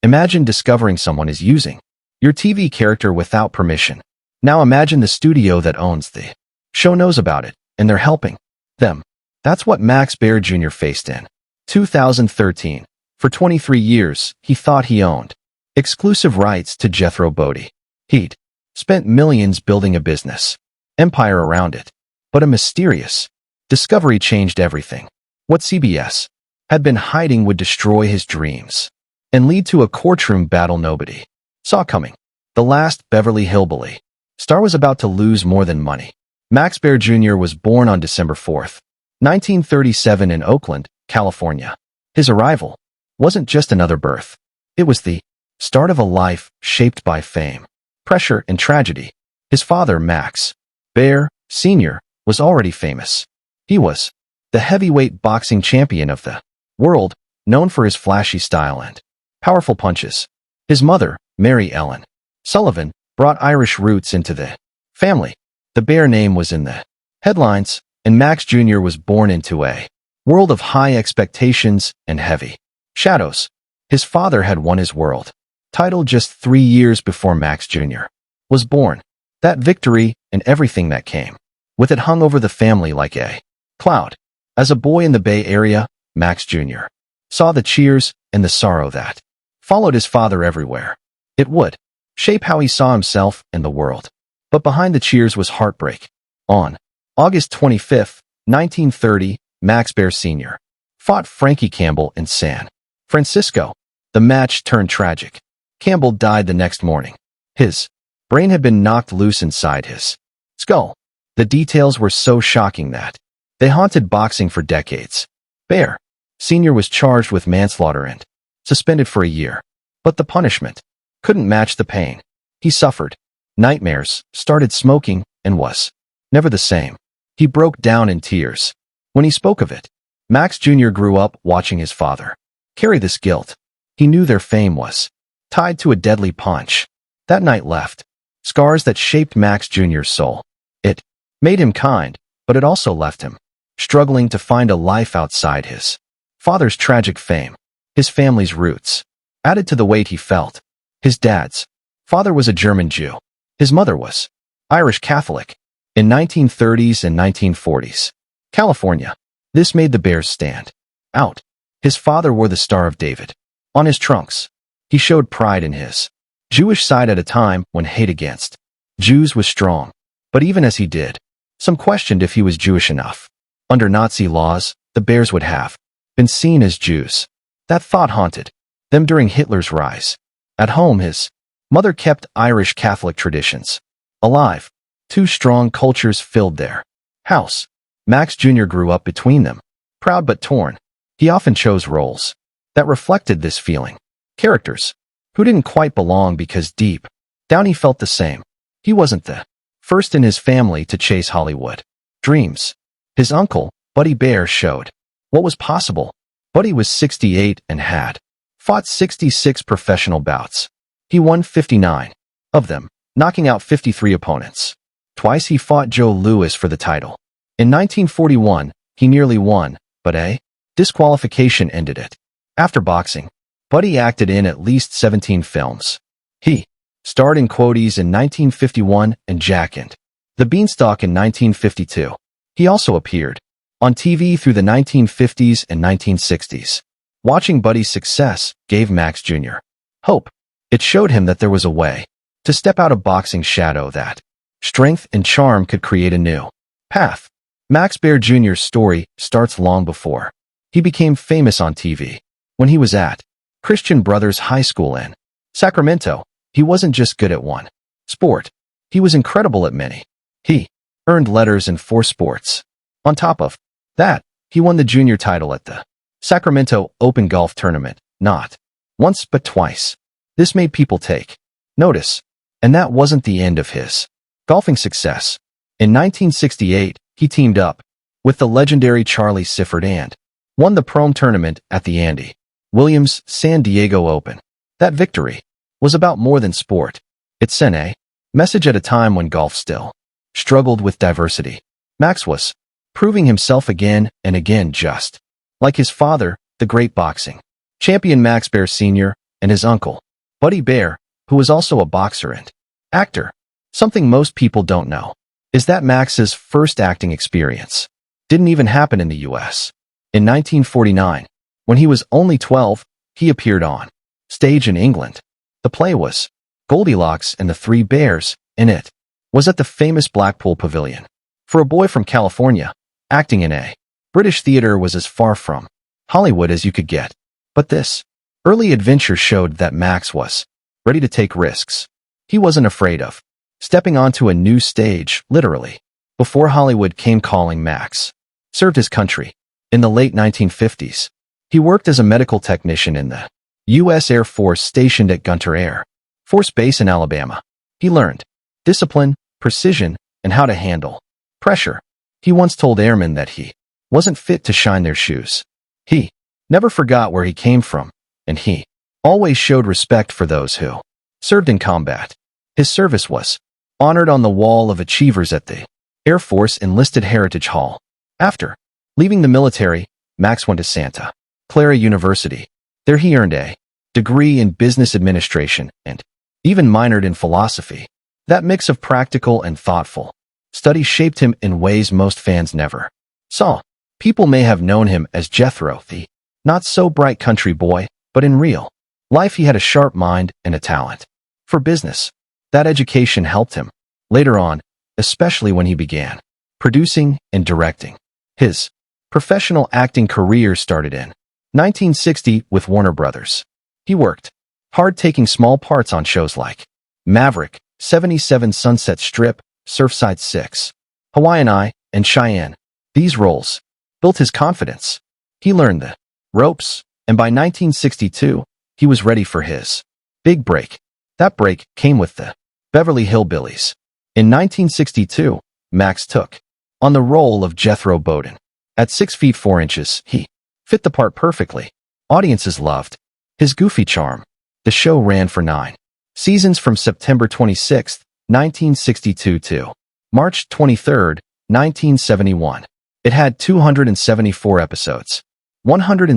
Imagine discovering someone is using your TV character without permission. Now imagine the studio that owns the show knows about it, and they're helping them. That's what Max Baer Jr. faced in 2013. For 23 years, he thought he owned exclusive rights to Jethro Bodine. He'd spent millions building a business empire around it. But a mysterious discovery changed everything. What CBS had been hiding would destroy his dreams and lead to a courtroom battle nobody saw coming. The last Beverly Hillbilly star was about to lose more than money. Max Baer Jr. was born on December 4, 1937 in Oakland, California. His arrival wasn't just another birth. It was the start of a life shaped by fame, pressure, and tragedy. His father, Max Baer Sr., was already famous. He was the heavyweight boxing champion of the world, known for his flashy style and powerful punches. His mother, Mary Ellen Sullivan, brought Irish roots into the family. The Baer name was in the headlines, and Max Jr. was born into a world of high expectations and heavy shadows. His father had won his world title just 3 years before Max Jr. was born. That victory and everything that came with it hung over the family like a cloud. As a boy in the Bay Area, Max Jr. saw the cheers and the sorrow that followed his father everywhere. It would shape how he saw himself and the world. But behind the cheers was heartbreak. On August 25, 1930, Max Baer Sr. fought Frankie Campbell in San Francisco. The match turned tragic. Campbell died the next morning. His brain had been knocked loose inside his skull. The details were so shocking that they haunted boxing for decades. Baer Sr. was charged with manslaughter and suspended for a year. But the punishment couldn't match the pain he suffered. Nightmares, started smoking, and was never the same. He broke down in tears when he spoke of it. Max Jr. grew up watching his father carry this guilt. He knew their fame was tied to a deadly punch. That night left scars that shaped Max Jr.'s soul. It made him kind, but it also left him struggling to find a life outside his father's tragic fame. His family's roots added to the weight he felt. His dad's father was a German Jew. His mother was Irish Catholic. In 1930s and 1940s, California, this made the Baers stand out. His father wore the Star of David on his trunks. He showed pride in his Jewish side at a time when hate against Jews was strong. But even as he did, some questioned if he was Jewish enough. Under Nazi laws, the Baers would have been seen as Jews. That thought haunted them during Hitler's rise. At home, his mother kept Irish Catholic traditions alive. Two strong cultures filled their house. Max Jr. grew up between them, proud but torn. He often chose roles that reflected this feeling. Characters who didn't quite belong because deep down he felt the same. He wasn't the first in his family to chase Hollywood dreams. His uncle, Buddy Baer, showed what was possible. Buddy was 68 and had fought 66 professional bouts. He won 59 of them, knocking out 53 opponents. Twice he fought Joe Louis for the title. In 1941, he nearly won, but a disqualification ended it. After boxing, Buddy acted in at least 17 films. He starred in Quoties in 1951 and Jack and the Beanstalk in 1952. He also appeared on TV through the 1950s and 1960s. Watching Buddy's success gave Max Jr. hope. It showed him that there was a way to step out of boxing's shadow, that strength and charm could create a new path. Max Baer Jr.'s story starts long before he became famous on TV. When he was at Christian Brothers High School in Sacramento, he wasn't just good at one sport. He was incredible at many. He earned letters in 4 sports. On top of that, he won the junior title at the Sacramento Open Golf Tournament, not once but twice. This made people take notice. And that wasn't the end of his golfing success. In 1968, he teamed up with the legendary Charlie Sifford and won the Pro Tournament at the Andy Williams San Diego Open. That victory was about more than sport. It sent a message at a time when golf still struggled with diversity. Max was proving himself again and again, just like his father, the great boxing champion Max Baer Sr. and his uncle, Buddy Baer, who was also a boxer and actor. Something most people don't know is that Max's first acting experience didn't even happen in the U.S. In 1949, when he was only 12, he appeared on stage in England. The play was Goldilocks and the Three Bears, and it was at the famous Blackpool Pavilion. For a boy from California, acting in a British theater was as far from Hollywood as you could get. But this early adventure showed that Max was ready to take risks. He wasn't afraid of stepping onto a new stage, literally. Before Hollywood came calling, Max served his country. In the late 1950s, he worked as a medical technician in the U.S. Air Force stationed at Gunter Air Force Base in Alabama. He learned discipline, precision, and how to handle pressure. He once told airmen that he wasn't fit to shine their shoes. He never forgot where he came from, and he always showed respect for those who served in combat. His service was honored on the Wall of Achievers at the Air Force Enlisted Heritage Hall. After leaving the military, Max went to Santa Clara University. There he earned a degree in business administration and even minored in philosophy. That mix of practical and thoughtful study shaped him in ways most fans never saw. People may have known him as Jethro, the not-so-bright country boy, but in real life he had a sharp mind and a talent for business. That education helped him later on, especially when he began producing and directing. His professional acting career started in 1960 with Warner Brothers. He worked hard taking small parts on shows like Maverick, 77 Sunset Strip, Surfside 6, Hawaiian Eye, and Cheyenne. These roles built his confidence. He learned the ropes, and by 1962, he was ready for his big break. That break came with the Beverly Hillbillies. In 1962, Max took on the role of Jethro Bodine. At 6 feet 4 inches, he fit the part perfectly. Audiences loved his goofy charm. The show ran for 9 seasons from September 26, 1962 to March 23, 1971. It had 274 episodes, 100